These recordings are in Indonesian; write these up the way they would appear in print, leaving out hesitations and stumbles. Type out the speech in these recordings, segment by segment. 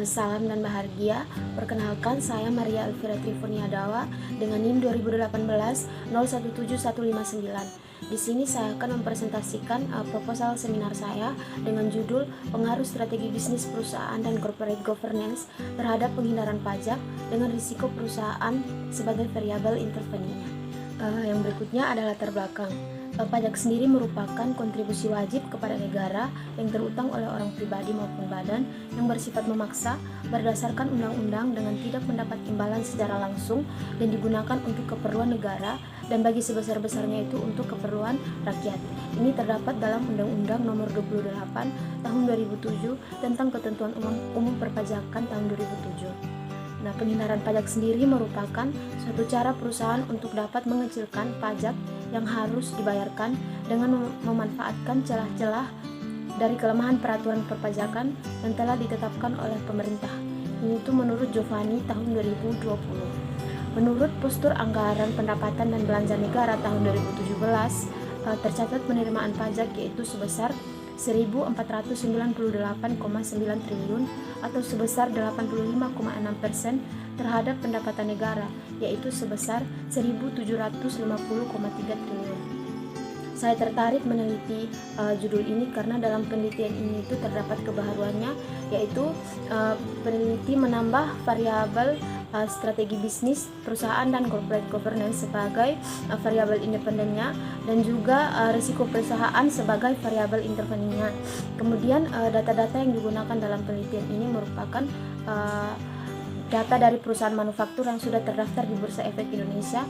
Salam dan bahagia. Perkenalkan, saya Maria Elvira Trifonia Dawa dengan NIM 2018 017159. Di sini saya akan mempresentasikan proposal seminar saya dengan judul Pengaruh Strategi Bisnis Perusahaan dan Corporate Governance terhadap Penghindaran Pajak dengan Risiko Perusahaan sebagai Variabel Interveninya. Yang berikutnya adalah latar belakang. Pajak sendiri merupakan kontribusi wajib kepada negara yang terutang oleh orang pribadi maupun badan yang bersifat memaksa berdasarkan undang-undang dengan tidak mendapat imbalan secara langsung dan digunakan untuk keperluan negara dan bagi sebesar-besarnya itu untuk keperluan rakyat. Ini terdapat dalam Undang-Undang Nomor 28 Tahun 2007 tentang Ketentuan Umum Perpajakan Tahun 2007. Nah, penghindaran pajak sendiri merupakan suatu cara perusahaan untuk dapat mengecilkan pajak yang harus dibayarkan dengan memanfaatkan celah-celah dari kelemahan peraturan perpajakan yang telah ditetapkan oleh pemerintah. Ini itu menurut Giovanni tahun 2020. Menurut Postur Anggaran Pendapatan dan Belanja Negara tahun 2017, tercatat penerimaan pajak yaitu sebesar 1.498,9 triliun atau sebesar 85,6% terhadap pendapatan negara, yaitu sebesar 1.750,3 triliun. Saya tertarik meneliti judul ini karena dalam penelitian ini itu terdapat kebaharuannya, yaitu peneliti menambah variabel strategi bisnis perusahaan dan corporate governance sebagai variabel independennya dan juga risiko perusahaan sebagai variabel interveninya. Kemudian data-data yang digunakan dalam penelitian ini merupakan data dari perusahaan manufaktur yang sudah terdaftar di Bursa Efek Indonesia,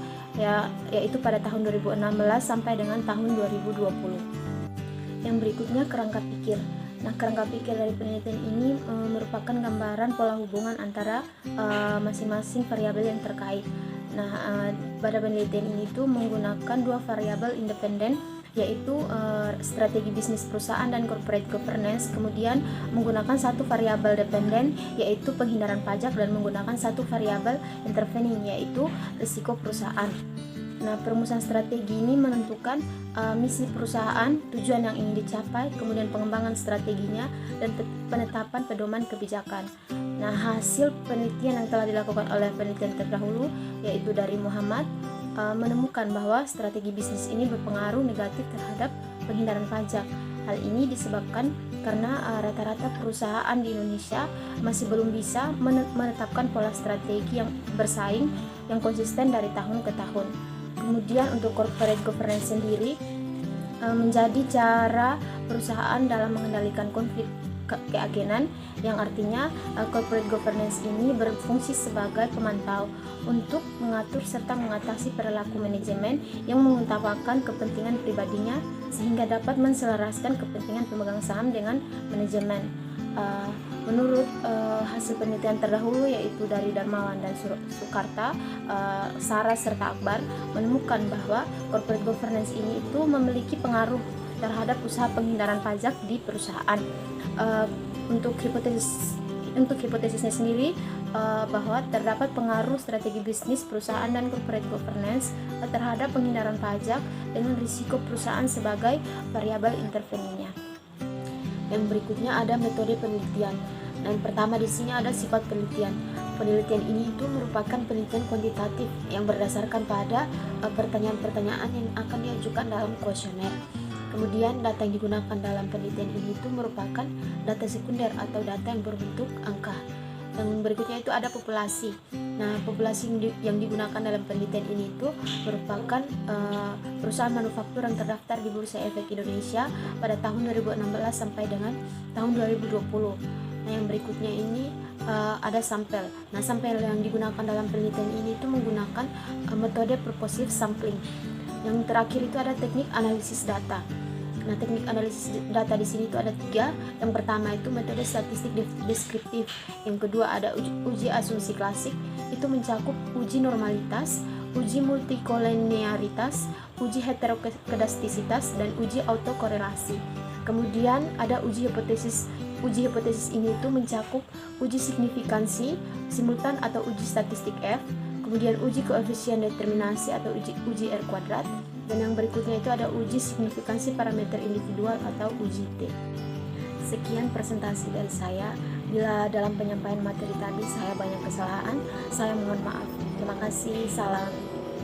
yaitu pada tahun 2016 sampai dengan tahun 2020. Yang berikutnya kerangka pikir. Nah, kerangka pikir dari penelitian ini merupakan gambaran pola hubungan antara masing-masing variabel yang terkait. Nah, pada penelitian ini itu menggunakan dua variabel independen, yaitu strategi bisnis perusahaan dan corporate governance, kemudian menggunakan satu variabel dependen yaitu penghindaran pajak dan menggunakan satu variabel intervening yaitu risiko perusahaan. Nah, perumusan strategi ini menentukan misi perusahaan, tujuan yang ingin dicapai, kemudian pengembangan strateginya dan penetapan pedoman kebijakan. Nah, hasil penelitian yang telah dilakukan oleh penelitian terdahulu yaitu dari Muhammad menemukan bahwa strategi bisnis ini berpengaruh negatif terhadap penghindaran pajak. Hal ini disebabkan karena rata-rata perusahaan di Indonesia masih belum bisa menetapkan pola strategi yang bersaing yang konsisten dari tahun ke tahun. Kemudian untuk corporate governance sendiri menjadi cara perusahaan dalam mengendalikan konflik keagenan, yang artinya corporate governance ini berfungsi sebagai pemantau untuk mengatur serta mengatasi perilaku manajemen yang mengutamakan kepentingan pribadinya sehingga dapat menselaraskan kepentingan pemegang saham dengan manajemen. Menurut hasil penelitian terdahulu yaitu dari Darmawan dan Sukarta, Sarah serta Akbar menemukan bahwa corporate governance ini itu memiliki pengaruh terhadap usaha penghindaran pajak di perusahaan. Untuk hipotesisnya sendiri bahwa terdapat pengaruh strategi bisnis perusahaan dan corporate governance terhadap penghindaran pajak dengan risiko perusahaan sebagai variabel interveninya. Yang berikutnya ada metode penelitian. Dan pertama di sini ada sifat penelitian. Penelitian ini itu merupakan penelitian kuantitatif yang berdasarkan pada pertanyaan-pertanyaan yang akan diajukan dalam kuesioner. Kemudian data yang digunakan dalam penelitian ini itu merupakan data sekunder atau data yang berbentuk angka. Yang berikutnya itu ada populasi. Nah, populasi yang digunakan dalam penelitian ini itu merupakan perusahaan manufaktur yang terdaftar di Bursa Efek Indonesia pada tahun 2016 sampai dengan tahun 2020. Nah, yang berikutnya ini ada sampel. Nah, sampel yang digunakan dalam penelitian ini itu menggunakan metode purposive sampling. Yang terakhir itu ada teknik analisis data. Nah, teknik analisis data di sini itu ada 3. Yang pertama itu metode statistik deskriptif. Yang kedua ada uji asumsi klasik, itu mencakup uji normalitas, uji multikolinearitas, uji heterokedastisitas, dan uji autokorelasi. Kemudian ada uji hipotesis. Uji hipotesis ini itu mencakup uji signifikansi, simultan atau uji statistik F, kemudian uji koefisien determinasi atau uji R kuadrat, dan yang berikutnya itu ada uji signifikansi parameter individual atau uji T. Sekian presentasi dari saya. Bila dalam penyampaian materi tadi saya banyak kesalahan, saya mohon maaf. Terima kasih. Salam.